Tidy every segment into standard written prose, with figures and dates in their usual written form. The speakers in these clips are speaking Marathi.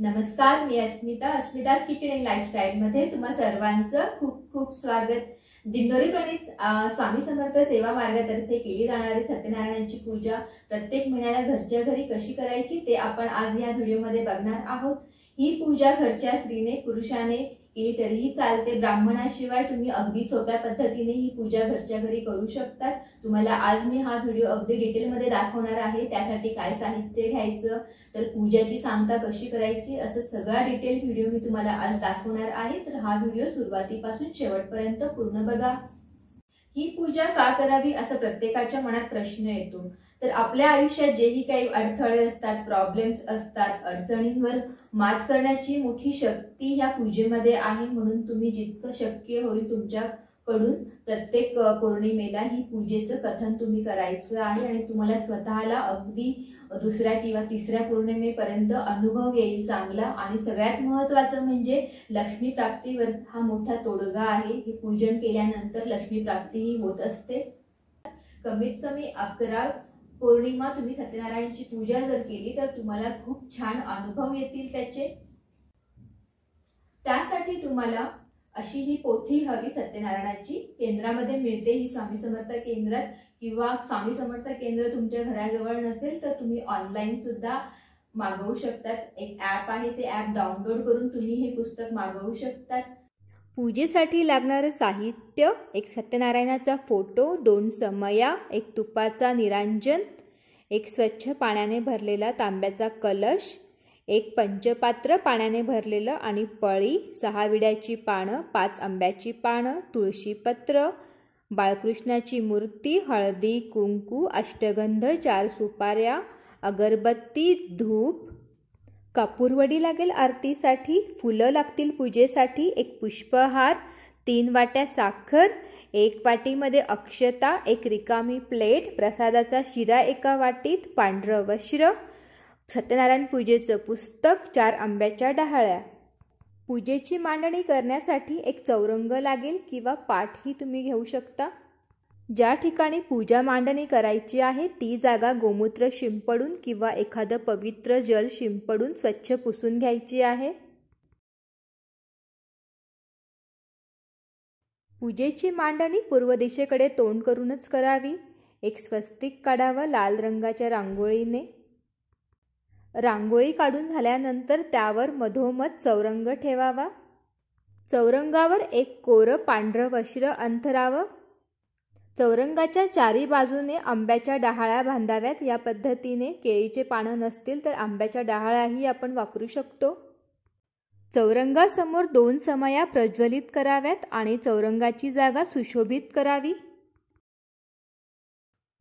नमस्कार, मी अस्मिता's किचन अँड लाईफस्टाईल मध्ये तुम्हा सर्वांचं खूप खूप स्वागत। दिंडोरी प्रणीत स्वामी समर्थ सेवा मार्गातर्फे केली जाणारी सत्यनारायणाची पूजा प्रत्येक महिन्याला घरच्या घरी कशी करायची ते आपण आज या व्हिडिओमध्ये बघणार आहोत। ही पूजा घरच्या स्त्रीने पुरुषाने केली तरीही चालते। ब्राह्मणाशिवाय तुम्ही अगदी सोप्या पद्धतीने ही पूजा घरच्या घरी करू शकतात। तुम्हाला आज मी हा व्हिडिओ अगदी डिटेलमध्ये दाखवणार आहे। त्यासाठी काय साहित्य घ्यायचं, तर पूजाची सांगता कशी करायची, असं सगळा डिटेल व्हिडिओ मी तुम्हाला आज दाखवणार आहे। तर हा व्हिडिओ सुरुवातीपासून शेवटपर्यंत पूर्ण बघा। ही पूजा का करावी असं प्रत्येकाच्या मनात प्रश्न येतो। तर आपल्या आयुष्यात जेही काही अडथळे असतात, प्रॉब्लेम्स असतात, अडचणींवर मात करण्याची मोठी शक्ती ह्या पूजेमध्ये आहे। म्हणून तुम्ही जितकं शक्य होईल तुमच्याकडून प्रत्येक पौर्णिमेला ही पूजेचं कथन तुम्ही करायचं आहे आणि तुम्हाला स्वतःला अगदी दुसऱ्या किंवा तिसऱ्या पौर्णिमेपर्यंत अनुभव येईल चांगला। आणि सगळ्यात महत्त्वाचं म्हणजे लक्ष्मी प्राप्तीवर हा मोठा तोडगा आहे। हे पूजन केल्यानंतर लक्ष्मी प्राप्ती ही होत असते। कमीत कमी 11 पौर्णिमा तुम्ही सत्यनारायणची पूजा जर केली तर तुम्हाला खूप छान अनुभव येतील त्याचे। त्यासाठी तुम्हाला अशी ही पोथी हवी सत्यनारायणाची। केंद्रामध्ये मिळते ही स्वामी समर्थ केंद्रात, किंवा स्वामी समर्थ केंद्र तुमच्या घराजवळ नसेल तर तुम्ही ऑनलाईन सुद्धा मागवू शकतात। एक ॲप आहे, ते ॲप डाउनलोड करून तुम्ही हे पुस्तक मागवू शकतात। पूजेसाठी लागणारे साहित्य: एक सत्यनारायणाचा फोटो, 2 समया, एक तुपाचा निरांजन, एक स्वच्छ पाण्याने भरलेला तांब्याचा कलश, एक पंचपात्र पाण्याने भरलेलं आणि पळी, 6 विड्याची पानं, 5 आंब्याची पानं, तुळशीपत्र, बाळकृष्णाची मूर्ती, हळदी कुंकू, अष्टगंध, 4 सुपाऱ्या, अगरबत्ती, धूप, कापूरवडी लागेल आरतीसाठी, फुलं लागतील पूजेसाठी, एक पुष्पहार, 3 वाट्या साखर, 1 वाटीमध्ये अक्षता, एक रिकामी प्लेट, प्रसादाचा शिरा एका वाटीत, पांढरं वस्त्र, सत्यनारायण पूजेचं पुस्तक, 4 आंब्याच्या डहाळ्या। पूजेची मांडणी करण्यासाठी एक चौरंग लागेल किंवा पाटही तुम्ही घेऊ शकता। ज्या ठिकाणी पूजा मांडणी करायची आहे ती जागा गोमूत्र शिंपडून किंवा एखादं पवित्र जल शिंपडून स्वच्छ पुसून घ्यायची आहे। पूजेची मांडणी पूर्व दिशेकडे तोंड करूनच करावी। एक स्वस्तिक काढावं लाल रंगाच्या रांगोळीने। रांगोळी काढून झाल्यानंतर त्यावर मधोमध चौरंग ठेवावा। चौरंगावर एक कोरं पांढरं वस्त्र अंथरावं। चौरंगाच्या 4ही बाजूने आंब्याच्या डहाळ्या बांधाव्यात। या पद्धतीने केळीचे पानं नसतील तर आंब्याच्या डहाळ्याही आपण वापरू शकतो। चौरंगासमोर 2 समया प्रज्वलित कराव्यात आणि चौरंगाची जागा सुशोभित करावी।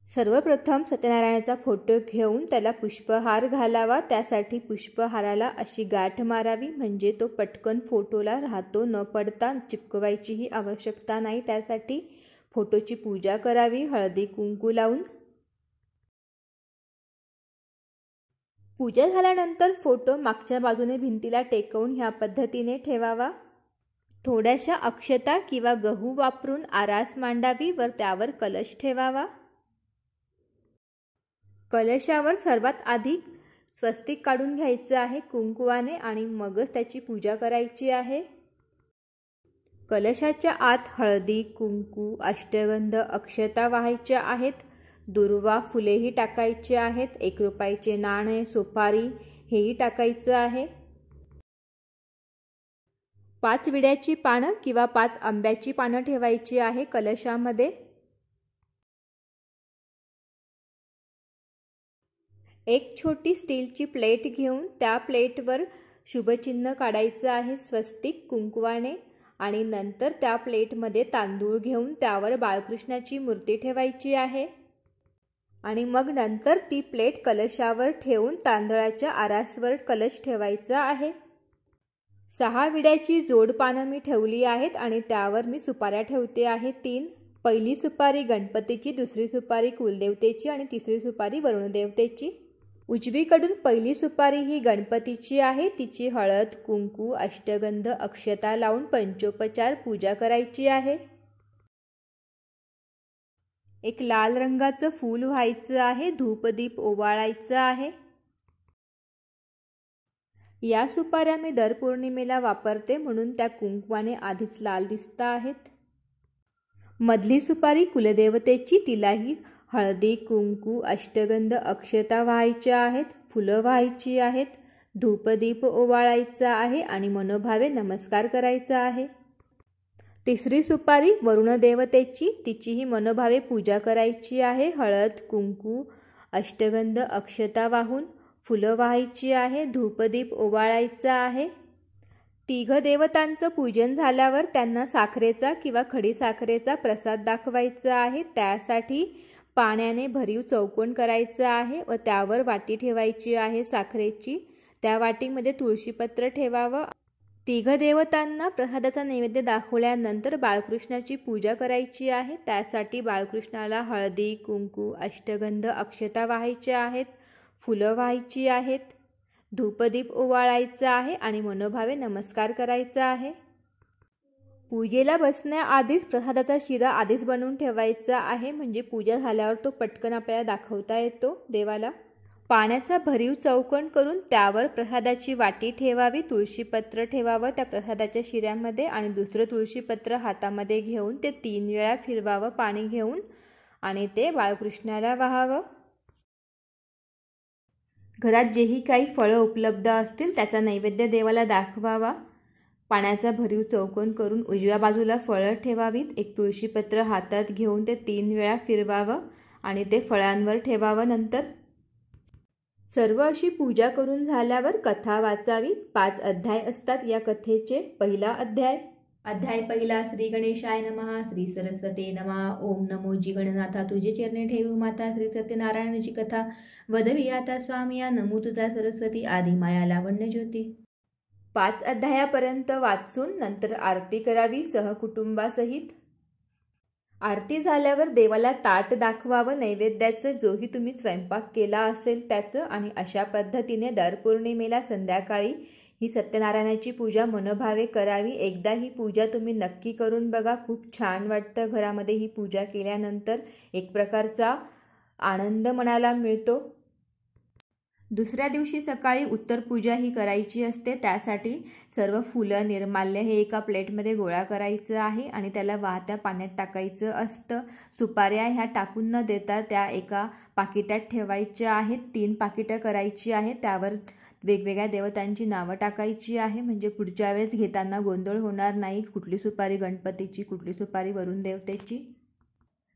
सर्वप्रथम सत्यनारायणाचा फोटो घेऊन त्याला पुष्पहार घालावा। त्यासाठी पुष्पहाराला अशी गाठ मारावी म्हणजे तो पटकन फोटोला राहतो, न पडता चिपकवायचीही आवश्यकता नाही। त्यासाठी फोटोची पूजा करावी हळदी कुंकू लावून। पूजा झाल्यानंतर फोटो मागच्या बाजूने भिंतीला टेकवून ह्या पद्धतीने ठेवावा। थोड्याशा अक्षता किंवा गहू वापरून आरास मांडावी व त्यावर कलश ठेवावा। कलशावर सर्वात आधी स्वस्तिक काढून घ्यायचं आहे कुंकवाने आणि मगच त्याची पूजा करायची आहे। कलशाच्या आत हळदी कुंकू, अष्टगंध, अक्षता वाहायच्या आहेत। दुर्वा फुलेही टाकायचे आहेत। 1 रुपयाचे नाणे, सुपारी हेही टाकायचं आहे। 5 विड्याची पानं किंवा 5 आंब्याची पानं ठेवायची आहे कलशामध्ये। एक छोटी स्टीलची प्लेट घेऊन त्या प्लेटवर शुभचिन्ह काढायचं आहे स्वस्तिक कुंकवाने आणि नंतर त्या प्लेटमध्ये तांदूळ घेऊन त्यावर बाळकृष्णाची मूर्ती ठेवायची आहे आणि मग नंतर ती प्लेट कलशावर ठेवून तांदळाच्या आरासवर कलश ठेवायचा आहे। 6 विड्याची जोड पानं मी ठेवली आहेत आणि त्यावर मी सुपाऱ्या ठेवते आहे 3। पहिली सुपारी गणपतीची, दुसरी सुपारी कुलदेवतेची आणि तिसरी सुपारी वरुणदेवतेची। उजवीकडून पहिली सुपारी ही गणपतीची आहे। तिची हळद कुंकू, अष्टगंध, अक्षता लावून पंचोपचार पूजा करायची आहे। एक लाल रंगाचं फूल व्हायचं आहे। धूपदीप ओवाळायचं आहे। या सुपाऱ्या मी दर पौर्णिमेला वापरते म्हणून त्या कुंकवाने आधीच लाल दिसत आहेत. मधली सुपारी कुलदेवतेची, तिलाही हळदी कुंकू अष्टगंध अक्षता व्हायच्या आहेत, फुलं व्हायची आहेत, धूपदीप ओवाळायचा आहे आणि मनोभावे नमस्कार करायचा आहे. तिसरी सुपारी वरुण देवतेची, तिचीही मनोभावे पूजा करायची आहे. हळद कुंकू अष्टगंध अक्षता वाहून फुलं व्हायची आहे, धूपदीप ओवाळायचा आहे. तिघ देवतांचं पूजन झाल्यावर त्यांना साखरेचा किंवा खडीसाखरेचा प्रसाद दाखवायचा आहे. त्यासाठी पाण्याने भरीव चौकोन करायचा आहे व त्यावर वाटी ठेवायची आहे साखरेची. त्या वाटीमध्ये तुळशीपत्र ठेवावं. तिघ देवतांना प्रसादाचा नैवेद्य दाखवल्यानंतर बाळकृष्णाची पूजा करायची आहे. त्यासाठी बाळकृष्णाला हळदी कुंकू अष्टगंध अक्षता व्हायच्या आहेत, फुलं व्हायची आहेत, धूपदीप ओवाळायचा आहे आणि मनोभावे नमस्कार करायचा आहे. पूजेला बसण्याआधीच प्रसादाचा शिरा आधीच बनवून ठेवायचा आहे, म्हणजे पूजा झाल्यावर तो पटकन आपल्याला दाखवता येतो देवाला. पाण्याचा भरीव चौकोन करून त्यावर प्रसादाची वाटी ठेवावी, तुळशीपत्र ठेवावं त्या प्रसादाच्या शिऱ्यामध्ये आणि दुसरं तुळशीपत्र हातामध्ये घेऊन ते 3 वेळा फिरवावं पाणी घेऊन आणि ते बाळकृष्णाला वाहावं. घरात जेही काही फळं उपलब्ध असतील त्याचा नैवेद्य देवाला दाखवावा. पाण्याचा भरीव चौकोन करून उजव्या बाजूला फळं ठेवावीत. एक तुळशीपत्र हातात घेऊन ते 3 वेळा फिरवावं आणि ते फळांवर ठेवावं. नंतर सर्व अशी पूजा करून झाल्यावर कथा वाचावी. 5 अध्याय असतात या कथेचे. पहिला अध्याय पहिला. श्री गणेशाय नमः. श्री सरस्वते नमः. ओम नमो जी गणनाथा तुझे चरणे ठेवू माता. श्री सत्यनारायणाची कथा वदवी आता स्वामिया. नमो तुझा सरस्वती आदी माया लावण्य ज्योती. 5 अध्यायापर्यंत वाचून नंतर आरती करावी सहकुटुंबासहित. आरती झाल्यावर देवाला ताट दाखवावं नैवेद्याचं, जोही तुम्ही स्वयंपाक केला असेल त्याचं. आणि अशा पद्धतीने दर पौर्णिमेला संध्याकाळी ही सत्यनारायणाची पूजा मनोभावे करावी. एकदा ही पूजा तुम्ही नक्की करून बघा. खूप छान वाटतं घरामध्ये ही पूजा केल्यानंतर. एक प्रकारचा आनंद मनाला मिळतो. दुसऱ्या दिवशी सकाळी उत्तर पूजा ही करायची असते. त्यासाठी सर्व फुलं निर्माल्य हे एका प्लेटमध्ये गोळा करायचं आहे आणि त्याला वाहत्या पाण्यात टाकायचं असतं. सुपाऱ्या ह्या टाकून न देता त्या एका पाकिटात ठेवायच्या आहेत. 3 पाकिटं करायची आहेत. त्यावर वेगवेगळ्या देवतांची नावं टाकायची आहे, म्हणजे पुढच्या वेळेस घेताना गोंधळ होणार नाही. कुठली सुपारी गणपतीची, कुठली सुपारी वरुण देवतेची.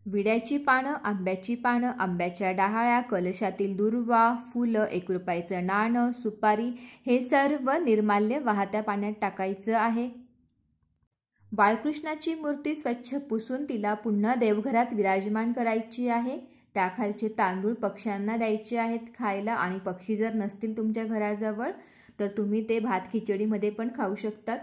विड्याची पानं, आंब्याची पानं, आंब्याच्या डहाळ्या, कलशातील दुर्वा, फुलं, 1 रुपयाचं नाणं, सुपारी हे सर्व निर्माल्य वाहत्या पाण्यात टाकायचं आहे. बाळकृष्णाची मूर्ती स्वच्छ पुसून तिला पुन्हा देवघरात विराजमान करायची आहे. त्याखालचे तांदूळ पक्ष्यांना द्यायचे आहेत खायला. आणि पक्षी जर नसतील तुमच्या घराजवळ तर तुम्ही ते भात खिचडीमध्ये पण खाऊ शकतात.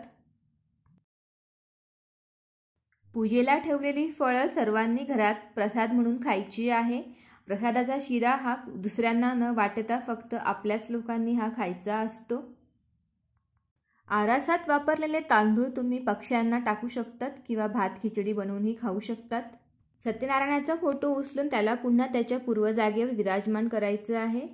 पूजेला ठेवलेली फळं सर्वांनी घरात प्रसाद म्हणून खायची आहे. प्रसादाचा शिरा हा दुसऱ्यांना न वाटता फक्त आपल्याच लोकांनी हा खायचा असतो. आरासात वापरलेले तांदूळ तुम्ही पक्ष्यांना टाकू शकतात किंवा भात खिचडी बनवूनही खाऊ शकतात. सत्यनारायणाचा फोटो उचलून त्याला पुन्हा त्याच्या पूर्व जागेवर विराजमान करायचं आहे.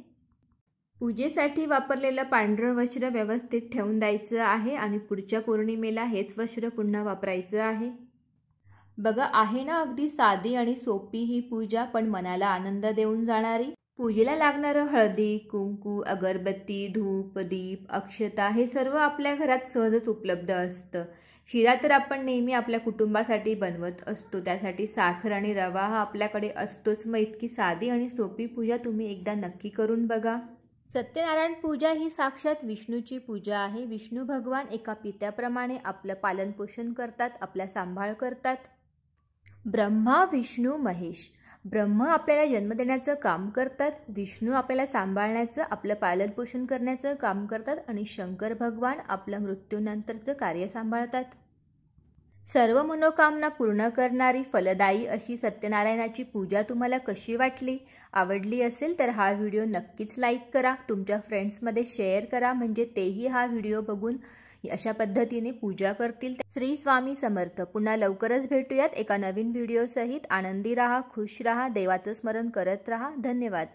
पूजेसाठी वापरलेलं पांढरं वस्त्र व्यवस्थित ठेवून द्यायचं आहे आणि पुढच्या पौर्णिमेला हेच वस्त्र पुन्हा वापरायचं आहे. बघा, आहे ना अगदी साधी आणि सोपी ही पूजा, पण मनाला आनंद देऊन जाणारी. पूजेला लागणारं हळदी कुंकू अगरबत्ती धूप दीप अक्षता हे सर्व आपल्या घरात सहजच उपलब्ध असतं. शिरा तर आपण नेहमी आपल्या कुटुंबासाठी बनवत असतो. त्यासाठी साखर आणि रवा हा आपल्याकडे असतोच. मग इतकी साधी आणि सोपी पूजा तुम्ही एकदा नक्की करून बघा. सत्यनारायण पूजा ही साक्षात विष्णूची पूजा आहे. विष्णू भगवान एका पित्याप्रमाणे आपलं पालनपोषण करतात, आपला सांभाळ करतात. ब्रह्मा विष्णू महेश. ब्रह्म आपल्याला जन्म देण्याचं काम करतात, विष्णू आपल्याला सांभाळण्याचं आपलं पालनपोषण करण्याचं काम करतात आणि शंकर भगवान आपलं मृत्यूनंतरचं कार्य सांभाळतात. सर्व मनोकामना पूर्ण करणारी फलदायी अशी सत्यनारायणाची पूजा तुम्हाला कशी वाटली? आवडली असेल तर हा व्हिडिओ नक्कीच लाईक करा, तुमच्या फ्रेंड्समध्ये शेअर करा, म्हणजे तेही हा व्हिडिओ बघून अशा पद्धतीने पूजा करतील. श्री स्वामी समर्थ. पुन्हा लवकरच भेटूयात एका नवीन व्हिडिओ सहित. आनंदी राहा, खुश राहा, देवाचं स्मरण करत राहा. धन्यवाद.